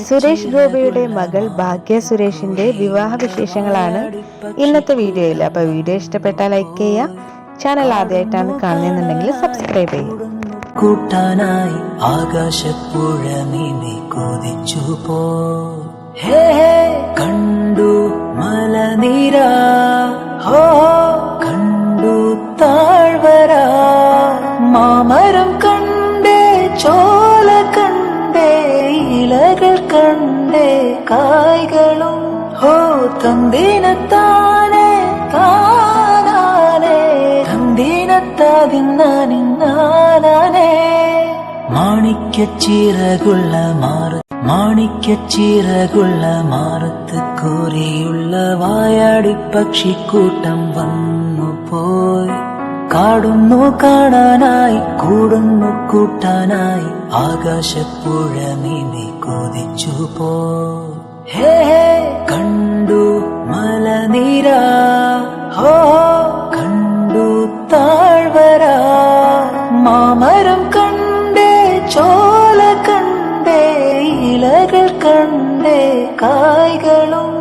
സുരേഷ് ഗോപിയുടെ മകൾ ഭാഗ്യ സുരേഷിന്റെ വിവാഹ വിശേഷങ്ങളാണ് ഇന്നത്തെ വീഡിയോയിൽ. അപ്പോൾ വീഡിയോ ഇഷ്ടപ്പെട്ടാൽ ലൈക്ക് ചെയ്യുക. ചാനൽ ആദ്യമായിട്ടാണ് കാണുന്നതെന്നുണ്ടെങ്കിൽ സബ്സ്ക്രൈബ് ചെയ്യുക. കൂട്ടാനായി ആകാശപ്പുഴ നീന്തി കൊതിച്ചു പോ. കണ്ടു മലനിര, കണ്ടു താഴ്വര, മാമരം കണ്ടേ, ചോല കണ്ടേ, ഇലകൾ കണ്ടേ, കായ്കളും തന്തിനത്താനേ താനാനേ, തന്തിനത്താതിന്നാനിന്നാനേ. മാണിക്യച്ചിറകുള്ള മാണിക്യച്ചിറകുള്ള മാറത്ത് കോരിയുള്ള വായാടി പക്ഷിക്കൂട്ടം വന്നു പോയി. കാടുന്നു കാണാനായി, കൂടുന്നു കൂട്ടാനായി, ആകാശപ്പുഴ നീന്തി കൊതിച്ചു പോ. കണ്ടു മലനിര, കണ്ടു താഴ്വര, മാമരം കണ്ടേ, ചോല കണ്ടേ, ഇലകൾ കണ്ടേ, കായ്കളും